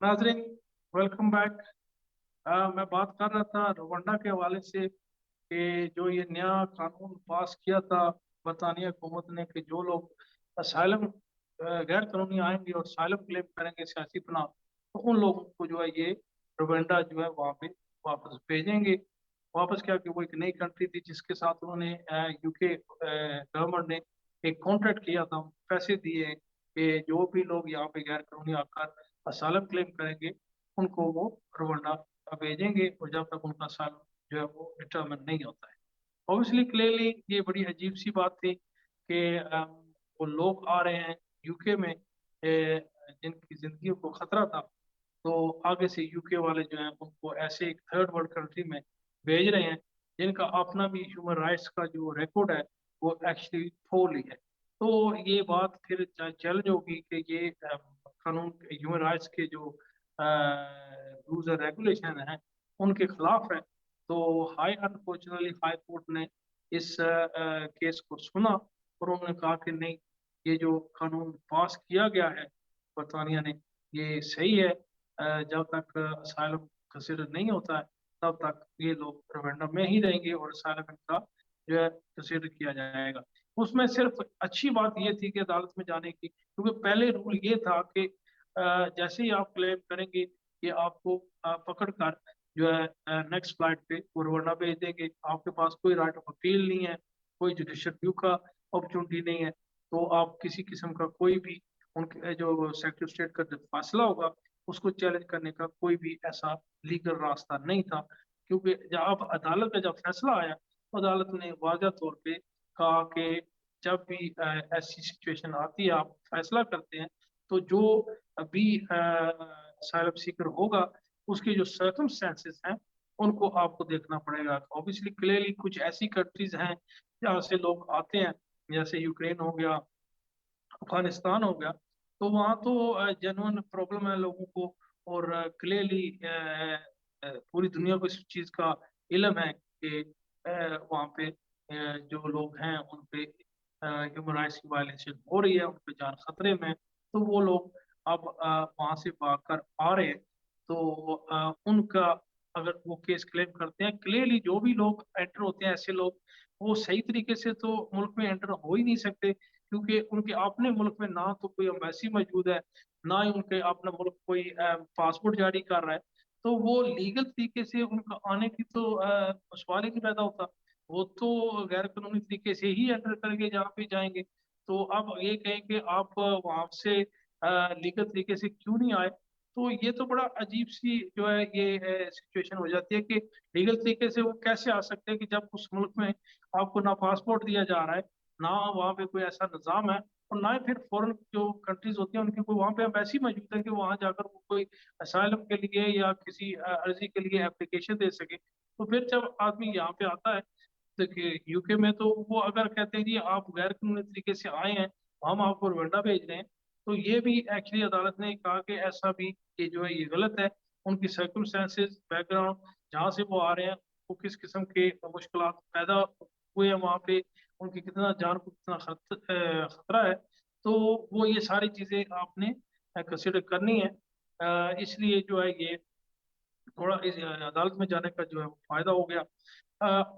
नाजरीन, welcome back. मैं बात कर रहा था रवांडा के हवाले से कि जो ये नया कानून पास किया था बरतानिया हुकूमत ने कि जो लोग असाइलम गैर कानूनी आएंगे और असाइलम क्लेम करेंगे सियासी पनाह, तो उन लोगों को जो है ये रवांडा जो है वहाँ पे वापस भेजेंगे। वापस क्या कि वो एक नई कंट्री थी जिसके साथ उन्होंने यूके गवर्नमेंट ने एक कॉन्ट्रैक्ट किया था, पैसे दिए कि जो भी लोग यहाँ पे गैर कानूनी आकर असालम क्लेम करेंगे उनको वो रवांडा भेजेंगे, और जब तक उनका असालम जो है वो डिटर्मिन नहीं होता है। ऑब्वियसली क्लियरली ये बड़ी अजीब सी बात थी कि वो लोग आ रहे हैं यूके में, जिनकी जिंदगी को खतरा था, तो आगे से यूके वाले जो हैं उनको ऐसे एक थर्ड वर्ल्ड कंट्री में भेज रहे हैं जिनका अपना भी ह्यूमन राइट्स का जो रिकॉर्ड है वो एक्चुअली पोल ही है। तो ये बात फिर चैलेंज होगी कि ये कानून ह्यूमन राइट्स के जो रूल्स एंड रेगुलेशन हैं उनके खिलाफ है। तो अनफॉर्चुनेटली हाई कोर्ट ने इस केस को सुना और उन्होंने कहा कि नहीं, ये जो कानून पास किया गया है बरतानिया ने, ये सही है। जब तक असाइलम कंसिडर नहीं होता है तब तक ये लोग रवांडा में ही रहेंगे और असाइलम इनका जो है कंसिडर किया जाएगा। उसमें सिर्फ अच्छी बात ये थी कि अदालत में जाने की, क्योंकि पहले रूल ये था कि जैसे ही आप क्लेम करेंगे कि आपको पकड़ कर जो है नेक्स्ट फ्लाइट पे वो रवांडा भेज देंगे। आपके पास कोई राइट ऑफ अपील नहीं है, कोई जुडिशल रिव्यू का अपॉर्चुनिटी नहीं है। तो आप किसी किस्म का कोई भी उनके जो सेक्रेटरी ऑफ स्टेट का जो फैसला होगा उसको चैलेंज करने का कोई भी ऐसा लीगल रास्ता नहीं था। क्योंकि जब अदालत का जब फैसला आया तो अदालत ने वाज़ह तौर पे कहा कि जब भी ऐसी सिचुएशन आती है, आप फैसला करते हैं, तो जो अभी असाइलम सीकर होगा उसके जो सर्कमस्टेंसेस हैं उनको आपको देखना पड़ेगा। ऑब्वियसली क्लियरली कुछ ऐसी कंट्रीज हैं जहाँ से लोग आते हैं, जैसे यूक्रेन हो गया, अफगानिस्तान हो गया, तो वहाँ तो जेन्युइन प्रॉब्लम है लोगों को। और क्लियरली पूरी दुनिया को इस चीज़ का इल्म है कि वहाँ पे जो लोग हैं उन पे ह्यूमन राइट्स की वायलेशन हो रही है, उन पे जान खतरे में। तो वो लोग अब वहाँ से भागकर आ रहे हैं। तो उनका अगर वो केस क्लेम करते हैं, क्लियरली जो भी लोग एंटर होते हैं ऐसे लोग, वो सही तरीके से तो मुल्क में एंटर हो ही नहीं सकते, क्योंकि उनके अपने मुल्क में ना तो कोई एम्बेसी मौजूद है, ना ही उनके अपना मुल्क कोई पासपोर्ट जारी कर रहा है। तो वो लीगल तरीके से उनका आने की तो सवाल ही नहीं पैदा होता। वो तो गैर कानूनी तरीके से ही एंटर करके जहाँ पे जाएंगे। तो अब ये कहें कि आप वहां से लीगल तरीके से क्यों नहीं आए, तो ये तो बड़ा अजीब सी जो है ये सिचुएशन हो जाती है कि लीगल तरीके से वो कैसे आ सकते हैं कि जब उस मुल्क में आपको ना पासपोर्ट दिया जा रहा है, ना वहाँ पे कोई ऐसा निज़ाम है, और ना ही फिर फॉरेन जो कंट्रीज होती हैं उनकी कोई वहाँ पे एम्बेसी मौजूद है कि वहाँ जाकर वो कोई असाइलम के लिए या किसी अर्जी के लिए एप्लीकेशन दे सके। तो फिर जब आदमी यहाँ पे आता है, देखिए यूके में तो वो अगर कहते हैं जी आप गैर कानूनी तरीके से आए हैं, हम आपको रवांडा भेज रहे हैं, तो ये भी एक्चुअली अदालत ने कहा कि ऐसा भी ये जो है ये गलत है। उनकी सर्कमस्टेंसेस बैकग्राउंड जहाँ से वो आ रहे हैं, वो किस किस्म के मुश्किल पैदा हुए हैं वहाँ पे, उनकी कितना जान को कितना खतरा है, तो वो ये सारी चीजें आपने कंसिडर करनी है। इसलिए जो है ये थोड़ा इस अदालत में जाने का जो है वो फायदा हो गया।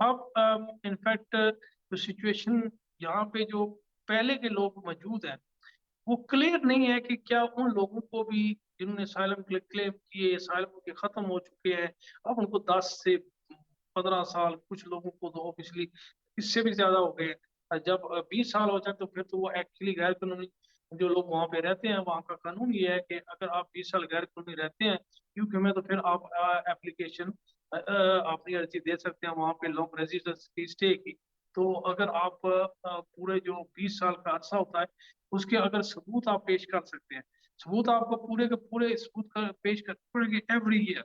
अब इनफैक्ट जो सिचुएशन यहाँ पे जो पहले के लोग मौजूद हैं वो क्लियर नहीं है कि क्या उन लोगों को भी जिन्होंने असाइलम क्लेम किए, असाइलम के खत्म हो चुके हैं, अब उनको 10 से 15 साल, कुछ लोगों को तो ऑब्वियसली इससे भी ज्यादा हो गए हैं। जब 20 साल हो जाए तो फिर तो वो एक्चुअली गैर कानूनी जो लोग वहां पे रहते हैं, वहां का कानून ये है कि अगर आप 20 साल गैर कानूनी रहते हैं यूके में, तो फिर आप एप्लीकेशन अपनी अर्जी दे सकते हैं वहां पे लॉन्ग रेजिडेंस की स्टे की। तो अगर आप पूरे जो 20 साल का अरसा होता है उसके अगर सबूत आप पेश कर सकते हैं, सबूत आपको पूरे के पूरे सबूत का पेश करने पड़ेंगे एवरी ईयर।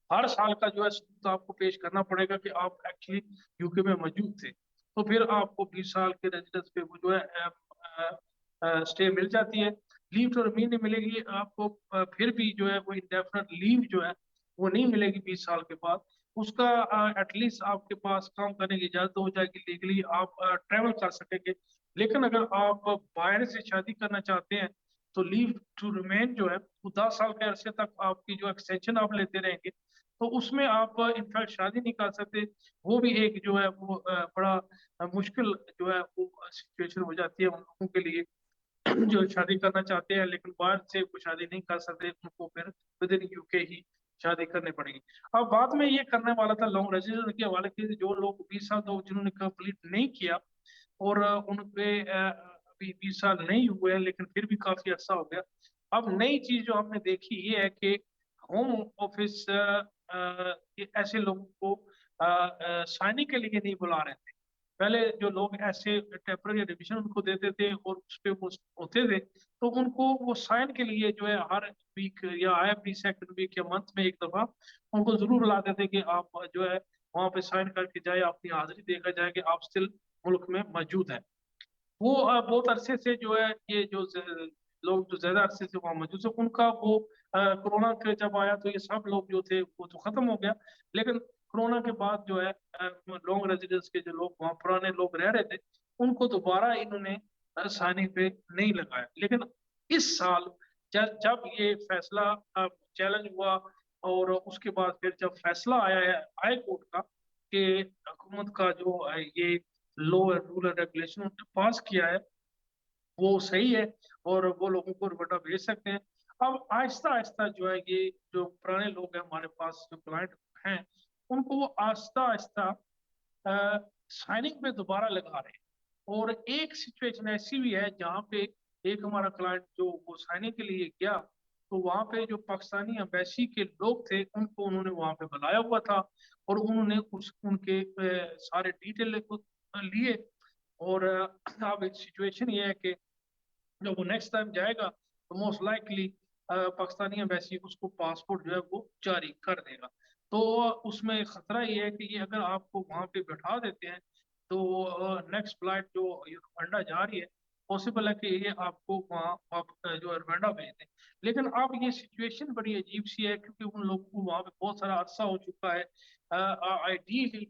हर साल का जो है सबूत आपको पेश करना पड़ेगा कि आप एक्चुअली यूके में मौजूद थे, तो फिर आपको 20 साल के रेजिडेंस पे वो जो है स्टे मिल जाती है। लीव टू रिमेन नहीं मिलेगी आपको, फिर भी जो है वो इंडेफिनेट लीव जो है वो नहीं मिलेगी 20 साल के बाद। उसका एटलीस्ट आपके पास काम करने की इजाजत हो जाएगी, लीगली आप ट्रेवल कर सकेंगे। लेकिन अगर आप बाहर से शादी करना चाहते हैं तो लीव टू रिमेन जो है वो 10 साल के अरसे तक आपकी जो एक्सटेंशन आप लेते रहेंगे, तो उसमें आप इनफैक्ट शादी नहीं कर सकते। वो भी एक जो है वो बड़ा मुश्किल जो है वो सिचुएशन हो जाती है उन लोगों के लिए जो शादी करना चाहते हैं लेकिन बाहर से वो शादी नहीं कर सकते, उनको फिर विद इन यूके ही शादी करनी पड़ेगी। अब बाद में ये करने वाला था लॉन्ग रेजिडेंस के हवाले से, जो लोग 20 साल तो जिन्होंने कंप्लीट नहीं किया और उनपे अभी 20 साल नहीं हुए हैं लेकिन फिर भी काफी अच्छा हो गया। अब नई चीज जो हमने देखी ये है कि होम ऑफिस ऐसे लोगों को साइनिंग के लिए नहीं बुला रहे थे। पहले जो लोग ऐसे टेम्पररी रिविजन उनको देते थे और उस पे वो होते थे, तो उनको वो साइन के लिए जो है हर वीक या एवरी सेकंड वीक या मंथ में एक दफा उनको जरूर लाते थे कि आप जो है वहां पे साइन करके जाए, अपनी हाजिरी देखा जाए कि आप स्टिल मुल्क में मौजूद है। वो बहुत अरसे से जो है ये जो लोग जो ज्यादा अरसे से वहाँ मौजूद है उनका वो कोरोना के जब आया तो ये सब लोग जो थे वो तो खत्म हो गया। लेकिन कोरोना के बाद जो है लॉन्ग रेजिडेंस के जो लोग वहाँ पुराने लोग रह रहे थे उनको दोबारा इन्होंने साइनिंग पे नहीं लगाया। लेकिन इस साल जब ये फैसला चैलेंज हुआ और उसके बाद फिर जब फैसला आया है हाई कोर्ट का कि हुकूमत का जो ये law and rule and regulation उन्होंने पास किया है वो सही है और वो लोगों को रिवर्टा भेज सकते हैं। अब आहिस्ता आहिस्ता जो है ये जो पुराने लोग हैं हमारे पास जो क्लाइंट हैं उनको वो आहिस्ता आहिस्ता साइनिंग पे दोबारा लगा रहे हैं। और एक सिचुएशन ऐसी भी है जहाँ पे एक हमारा क्लाइंट जो वो साइनिंग के लिए गया तो वहाँ पे जो पाकिस्तानी एम्बेसी के लोग थे उनको उन्होंने वहाँ पे बुलाया हुआ था और उन्होंने उनके सारे डिटेल लिए। और अब एक सिचुएशन ये है कि जब वो नेक्स्ट टाइम जाएगा तो मोस्ट लाइकली पाकिस्तानी एम्बेसी उसको पासपोर्ट जो है वो जारी कर देगा। तो उसमें खतरा ये है कि ये अगर आपको वहां पे बैठा देते हैं तो नेक्स्ट फ्लाइट जो रवांडा जा रही है पॉसिबल है कि ये आपको वहाँ जो रवांडा भेज दें। लेकिन अब ये सिचुएशन बड़ी अजीब सी है क्योंकि उन लोगों को वहाँ पे बहुत सारा अरसा हो चुका है। आइडियली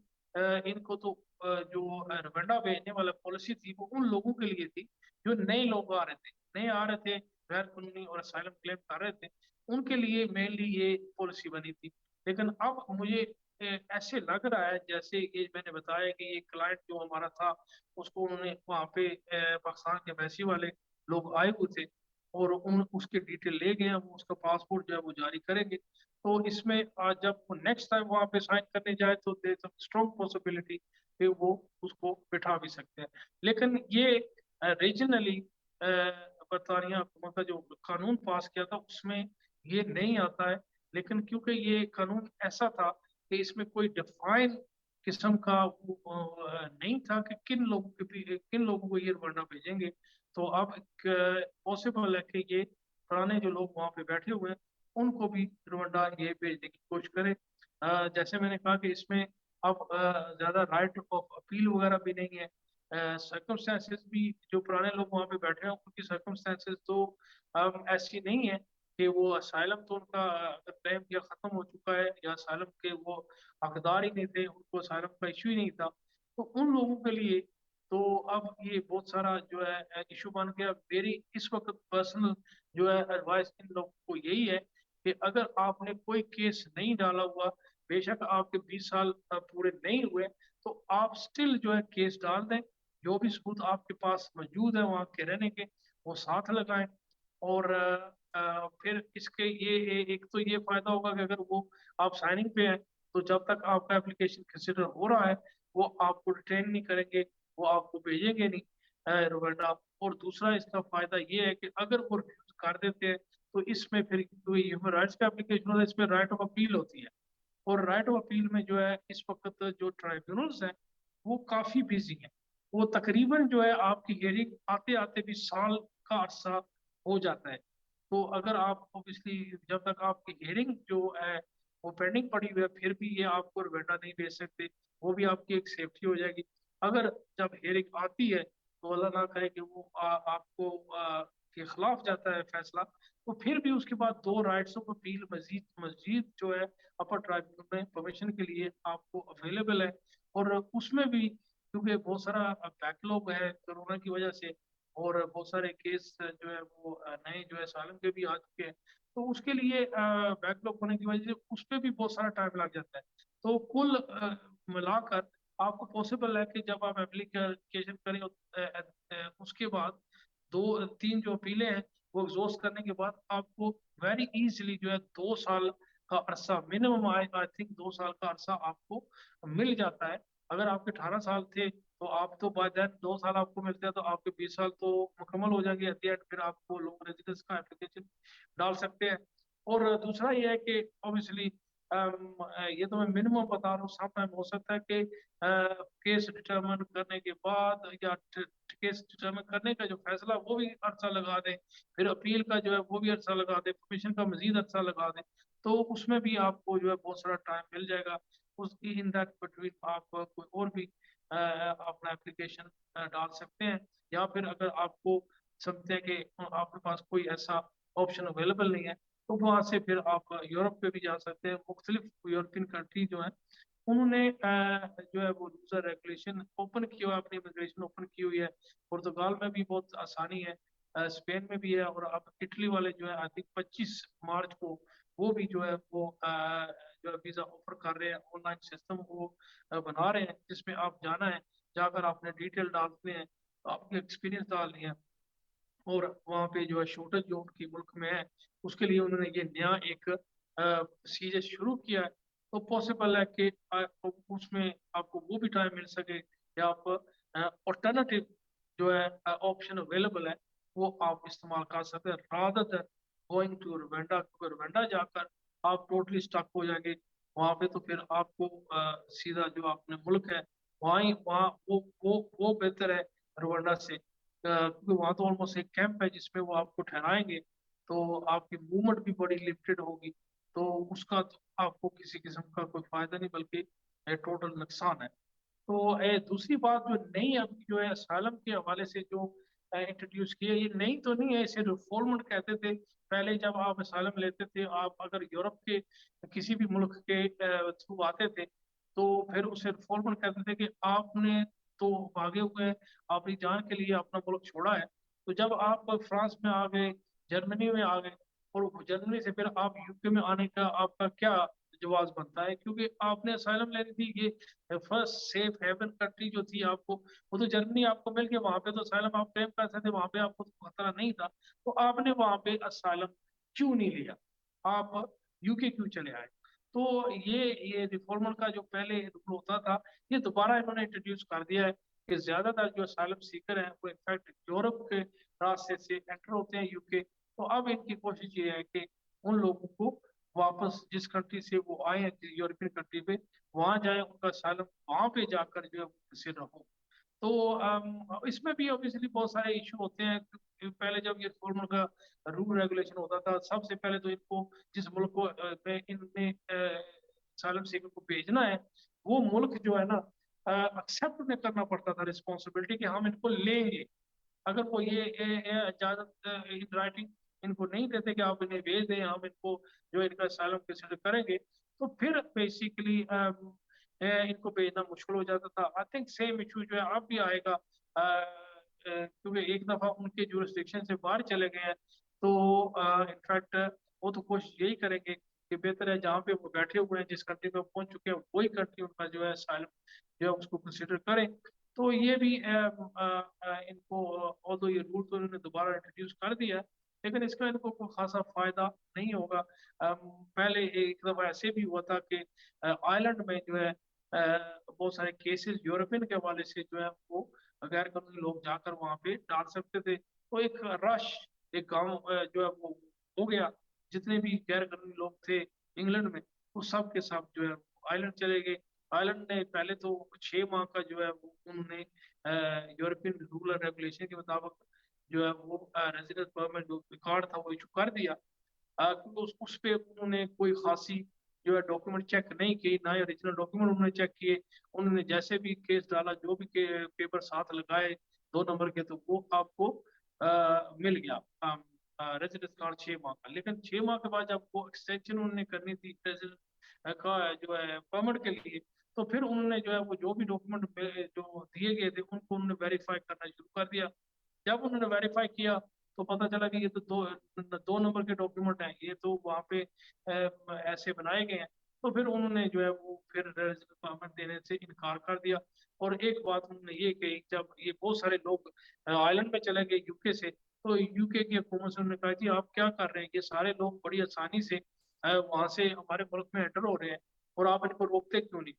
इनको तो जो रवांडा भेजने वाला पॉलिसी थी वो उन लोगों के लिए थी जो नए लोग आ रहे थे, नए आ रहे थे, गैर कानूनी और असाइलम क्लेम कर रहे थे, उनके लिए मेनली ये पॉलिसी बनी थी। लेकिन अब मुझे ऐसे लग रहा है जैसे ये मैंने बताया कि ये क्लाइंट जो हमारा था उसको उन्होंने वहाँ पे पाकिस्तान के एम्बेसी वाले लोग आए हुए थे और उन उसके डिटेल ले गए हैं, वो उसका पासपोर्ट जो है वो जारी करेंगे। तो इसमें जब वो नेक्स्ट टाइम वहाँ पे साइन करने जाए तो देयर इज स्ट्रॉन्ग पॉसिबिलिटी कि वो उसको बिठा भी सकते हैं। लेकिन ये रीजनली बरतानिया हुकूमत का जो कानून पास किया था उसमें ये नहीं आता है। लेकिन क्योंकि ये कानून ऐसा था कि इसमें कोई डिफाइन किस्म का वो, नहीं था कि किन लोगों को ये रवाना भेजेंगे। तो अब पॉसिबल है कि ये पुराने जो लोग वहाँ पे बैठे हुए हैं उनको भी रवांडा ये भेजने की कोशिश करें। जैसे मैंने कहा कि इसमें अब ज्यादा राइट ऑफ अपील वगैरह भी नहीं है। सर्कमस्टेंसेस भी जो पुराने लोग वहाँ पे बैठे हैं उनकी सर्कमस्टेंसेस तो ऐसी नहीं है कि वो असाइलम तो उनका अगर क्लेम या खत्म हो चुका है या असाइलम के वो हकदार ही नहीं थे, उनको असाइलम का इशू ही नहीं था। तो उन लोगों के लिए तो अब ये बहुत सारा जो है इशू बन गया। मेरी इस वक्त पर्सनल जो है एडवाइस इन लोगों को यही है कि अगर आपने कोई केस नहीं डाला हुआ, बेशक आपके 20 साल पूरे नहीं हुए, तो आप स्टिल जो है केस डाल दें। जो भी सबूत आपके पास मौजूद है वहाँ के रहने के वो साथ लगाएं। और फिर इसके एक तो ये फायदा होगा कि अगर वो आप साइनिंग पे हैं तो जब तक आपका एप्लीकेशन कंसिडर हो रहा है वो आपको डिटेन नहीं करेंगे, वो आपको भेजेंगे नहीं रवांडा। और दूसरा इसका फायदा ये है कि अगर वो रिफ्यूज कर देते हैं तो इसमें फिर कोई ह्यूमन राइट्स का एप्लीकेशन होता है, इसमें राइट ऑफ अपील होती है। और राइट ऑफ अपील में जो है इस वक्त जो ट्राइब्यूनल्स हैं वो काफी बिजी हैं। वो तकरीबन जो है आपकी हियरिंग आते आते भी साल का अरसा हो जाता है। तो अगर आप ऑब्वियसली जब तक आपकी हियरिंग जो है वो पेंडिंग पड़ी हुई है फिर भी ये आपको रिवेंडा नहीं भेज सकते। वो भी आपकी एक सेफ्टी हो जाएगी। अगर जब हियरिंग आती है तो अल्लाह ना करे कि वो आपको के खिलाफ जाता है फैसला, तो फिर भी उसके बाद दो राइट्स ऑफ अपील मजीद मजीद जो है अपर ट्राइब्यूनल में परमिशन के लिए आपको अवेलेबल है। और उसमें भी क्योंकि बहुत सारा बैकलॉग है कोरोना की वजह से और बहुत सारे केस जो है वो नए जो है सालन के भी आ चुके हैं। तो उसके लिए बैकलॉग होने की वजह से उस पर भी बहुत सारा टाइम लग जाता है। तो कुल मिलाकर आपको पॉसिबल है कि जब आप एप्लीकेशन करें उसके बाद दो तीन जो अपीलें हैं वो एग्जॉस्ट करने के बाद आपको वेरी इजीली जो है 2 साल का अरसा मिनिमम, आई आई थिंक 2 साल का अरसा आपको मिल जाता है। अगर आपके 18 साल थे तो आप तो बाय दैट 2 साल आपको मिलते हैं, तो आपके 20 साल तो मुकम्मल हो जाएंगे एट द एंड, फिर आपको लोग रेजिडेंस का एप्लीकेशन डाल सकते हैं। और दूसरा ये है कि ऑब्वियसली ये तो मैं मिनिमम बता रहा हूँ, सम टाइम हो सकता है कि केस डिटरमिन करने के बाद या केस डिटरमिन करने का जो फैसला वो भी अरसा लगा दे, फिर अपील का जो है वो भी अरसा लगा दे, परमिशन का मजीद अरसा लगा दे। तो उसमें भी आपको जो है बहुत सारा टाइम मिल जाएगा। उसकी इन दैट बिटवीन आप कोई और भी अपना एप्लीकेशन डाल सकते हैं। या फिर अगर आपको समझते हैं कि आपके पास कोई ऐसा ऑप्शन अवेलेबल नहीं है, तो वहां से फिर आप यूरोप पे भी जा सकते हैं। मुख्तलिफ यूरोपियन कंट्री जो है उन्होंने जो है वो रूल्स रेगुलेशन ओपन किया हुआ है, अपनी इमिग्रेशन ओपन की हुई है। पुर्तगाल में भी बहुत आसानी है, स्पेन में भी है, और अब इटली वाले जो है आई थिंक 25 मार्च को वो भी जो है वो जो है वीजा ऑफर कर रहे हैं। ऑनलाइन सिस्टम वो बना रहे हैं जिसमें आप जाना है, जाकर आपने डिटेल डालते हैं, आपके एक्सपीरियंस डालनी है, और वहाँ पे जो है शॉर्टेज जो उनकी मुल्क में है उसके लिए उन्होंने ये नया एक प्रोसीजर शुरू किया है। तो पॉसिबल है कि उसमें आपको वो भी टाइम मिल सके, या आप ऑल्टरनेटिव जो है ऑप्शन अवेलेबल है वो आप इस्तेमाल कर सकते हैं, rather than going to Rwanda. क्योंकि रवांडा जाकर आप टोटली स्टक हो जाएंगे वहां पे। तो फिर आपको सीधा जो अपने मुल्क है वहाँ वो बेहतर है रवांडा से, क्योंकि वहाँ तो ऑलमोस्ट एक कैंप है जिसमें वो आपको ठहराएंगे। तो आपकी मूवमेंट भी बड़ी लिमिटेड होगी, तो उसका तो आपको किसी किस्म का कोई फायदा नहीं बल्कि टोटल नुकसान है। तो दूसरी बात जो नई अभी जो है असylum के हवाले से जो इंट्रोड्यूस की है, ये नई तो नहीं है, इसे रिफॉर्ममेंट कहते थे। पहले जब आप असylum लेते थे, आप अगर यूरोप के किसी भी मुल्क के थ्रू आते थे, तो फिर उसे रिफॉर्ममेंट कहते थे कि आपने तो भागे हुए हैं, अपनी जान के लिए अपना मुल्क छोड़ा है। तो जब आप फ्रांस में आ गए, जर्मनी में आ गए, और जर्मनी से फिर आप यूके में आने का आपका क्या जवाब बनता है, क्योंकि आपने असाइलम लेनी थी। ये फर्स्ट सेफ हेवन कंट्री जो थी आपको, वो तो जर्मनी आपको मिल गया, वहां पे तो असाइलम आप क्लेम कर सकते, वहां पे आपको तो खतरा नहीं था। तो आपने वहां पे असाइलम क्यों नहीं लिया, आप यूके क्यों चले आए? तो ये रिफॉर्मर का जो पहले रूल होता था, ये दोबारा इन्होंने इंट्रोड्यूस कर दिया है कि ज्यादातर जो असाइलम सीकर हैं वो इनफैक्ट यूरोप के रास्ते से एंटर होते हैं यूके। तो अब इनकी कोशिश ये है कि उन लोगों को वापस जिस कंट्री से वो आए हैं यूरोपियन कंट्री पे, वहां जाए, उनका सालम वहां पे जाकर जो है वो कंसिडर हो। तो इसमें भी ऑब्वियसली बहुत सारे इशू होते हैं, क्योंकि पहले जब ये फॉर्मल का रूल रेगुलेशन होता था, सबसे पहले तो इनको जिस मुल्क को में इनने सालम सीकर को भेजना है, वो मुल्क जो है ना एक्सेप्ट उन्हें करना पड़ता था रिस्पॉन्सिबिलिटी कि हम इनको लेंगे। अगर वो ये इजाजत इन राइटिंग इनको नहीं देते कि आप इन्हें भेज दें, हम इनको जो इनका सालम कंसिडर करेंगे, तो फिर बेसिकली इनको भेजना मुश्किल हो जाता था। आई थिंक सेम इशू जो है अब भी आएगा, क्योंकि एक दफा उनके जुरिस्डिक्शन से बाहर चले गए हैं। तो इनफैक्ट वो तो कोशिश यही करेंगे कि बेहतर है जहाँ पे वो बैठे हुए हैं, जिस कंट्री में पहुंच चुके हैं, वही कंट्री उनका जो है सालम जो है उसको कंसिडर करें। तो ये भी इनको, ऑल्दो ये रूल तो इन्होंने दोबारा इंट्रोड्यूस कर दिया है, लेकिन इसका इनको कोई खासा फायदा नहीं होगा। पहले एक दफा ऐसे भी हुआ था कि आयरलैंड में जो है बहुत सारे केसेस यूरोपियन के हवाले से जो है वो गैर कानूनी लोग जाकर वहां पे डाल सकते थे। तो एक रश, एक गांव जो है वो हो गया, जितने भी गैर कानूनी लोग थे इंग्लैंड में, वो सब के सब जो है आयरलैंड चले गए। आयरलैंड ने पहले तो 6 माह का जो है वो उन्होंने यूरोपियन रूल एंड रेगुलेशन के मुताबिक जो है वो रेजिडेंस परमिट जो कार्ड था वो इशू कर दिया, क्योंकि उस पे उन्होंने कोई खासी जो है डॉक्यूमेंट चेक नहीं की, ना ही ओरिजिनल डॉक्यूमेंट उन्होंने चेक किए। उन्होंने जैसे भी केस डाला, जो भी पेपर साथ लगाए 2 नंबर के, तो वो आपको मिल गया रेजिडेंस कार्ड 6 माह का। लेकिन 6 माह के बाद जब वो एक्सटेंशन उन्होंने करनी थी रेजिडेंस का जो है परमिट के लिए, तो फिर उन्होंने जो है वो जो भी डॉक्यूमेंट जो दिए गए थे उनको उन्होंने वेरीफाई करना शुरू कर दिया। जब उन्होंने वेरीफाई किया तो पता चला कि ये तो दो नंबर के डॉक्यूमेंट हैं, ये तो वहाँ पे ऐसे बनाए गए हैं। तो फिर उन्होंने जो है वो फिर रिक्वायरमेंट देने से इनकार कर दिया। और एक बात उन्होंने ये कही, जब ये बहुत सारे लोग आयरलैंड में चले गए यूके से, तो यूके की हुकूमत से उन्होंने कहा जी आप क्या कर रहे हैं, ये सारे लोग बड़ी आसानी से वहां से हमारे मुल्क में एंटर हो रहे हैं और आप इनको रोकते क्यों नहीं।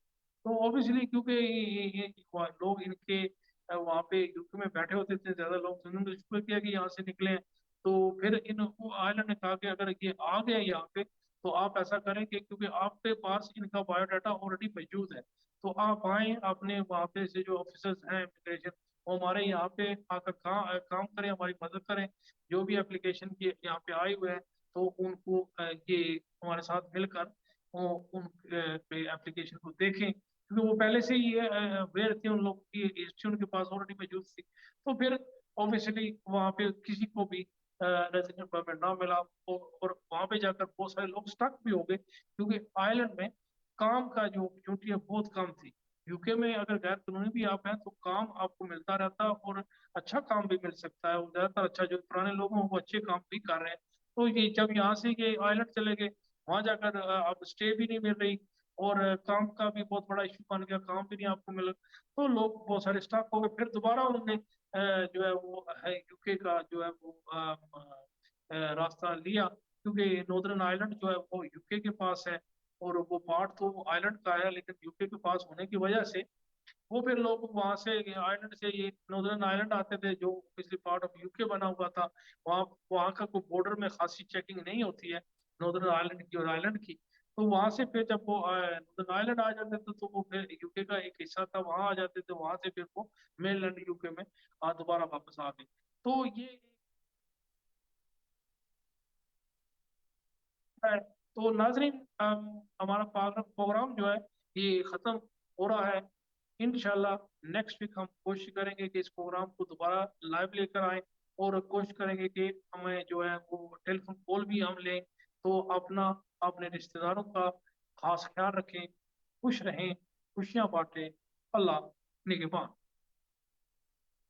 तो ऑब्वियसली क्योंकि ये लोग इनके वहाँ पे यूके में बैठे होते थे ज्यादा लोग, तो उन्होंने शुक्र किया कि यहाँ से निकले हैं। तो फिर इन वो आयरलैंड ने कहा कि अगर ये आ गए यहाँ पे तो आप ऐसा करें कि क्योंकि आपके पास इनका बायोडाटा ऑलरेडी मौजूद है, तो आप आए अपने वहाँ पे से जो ऑफिसर्स हैं इमिग्रेशन, वो हमारे यहाँ पे आकर काम करें, हमारी मदद करें। जो भी एप्लीकेशन की यहाँ पे आए हुए हैं तो उनको ये हमारे साथ मिलकर वो उन एप्लीकेशन को देखें, क्योंकि वो पहले से ही अवेयर थे, उन लोगों की हिस्ट्री उनके पास ऑलरेडी मौजूद थी। तो फिर ऑब्वियसली वहाँ पे किसी को भी रेजिडेंट परमिट ना मिला, और वहाँ पे जाकर बहुत सारे लोग स्टक भी हो गए, क्योंकि आयरलैंड में काम का जो अपॉर्चुनिटी है बहुत कम थी। यूके में अगर गैर कानूनी भी आप हैं तो काम आपको मिलता रहता है, और अच्छा काम भी मिल सकता है, और ज्यादातर अच्छा, जो पुराने लोग हैं वो अच्छे काम भी कर रहे हैं। तो ये जब यहाँ से ये आयरलैंड चले गए, वहां जाकर अब स्टे भी नहीं मिल रही, और काम का भी बहुत बड़ा इशू बन गया, काम भी नहीं आपको मिला, तो लोग बहुत सारे स्टॉक हो गए। फिर दोबारा उन्होंने जो है वो है यूके का जो है वो रास्ता लिया, क्योंकि नॉर्दर्न आयरलैंड जो है वो यूके के पास है, और वो पार्ट तो आयरलैंड का है, लेकिन यूके के पास होने की वजह से वो फिर लोग वहां से आयरलैंड से ये नॉर्दर्न आयरलैंड आते थे, जो पिछली पार्ट ऑफ यूके बना हुआ था। वहाँ वहाँ का कोई बॉर्डर में खासी चेकिंग नहीं होती है नॉर्दर्न आयरलैंड की और आयरलैंड की। तो वहां से फिर जब वो नॉर्दर्न आयरलैंड आ जाते थे तो वो फिर यूके का एक हिस्सा था, वहां आ जाते थे, वहां से फिर वो मेनलैंड यूके में दोबारा वापस आ गए। तो ये है। तो नाजरीन, हमारा प्रोग्राम जो है ये खत्म हो रहा है। इंशाल्लाह नेक्स्ट वीक हम कोशिश करेंगे कि इस प्रोग्राम को दोबारा लाइव लेकर आए, और कोशिश करेंगे कि हमें जो है वो टेलीफोन कॉल भी हम लें। तो अपना अपने रिश्तेदारों का खास ख्याल रखें, खुश रहें, खुशियां बांटें। अल्लाह निगहबान।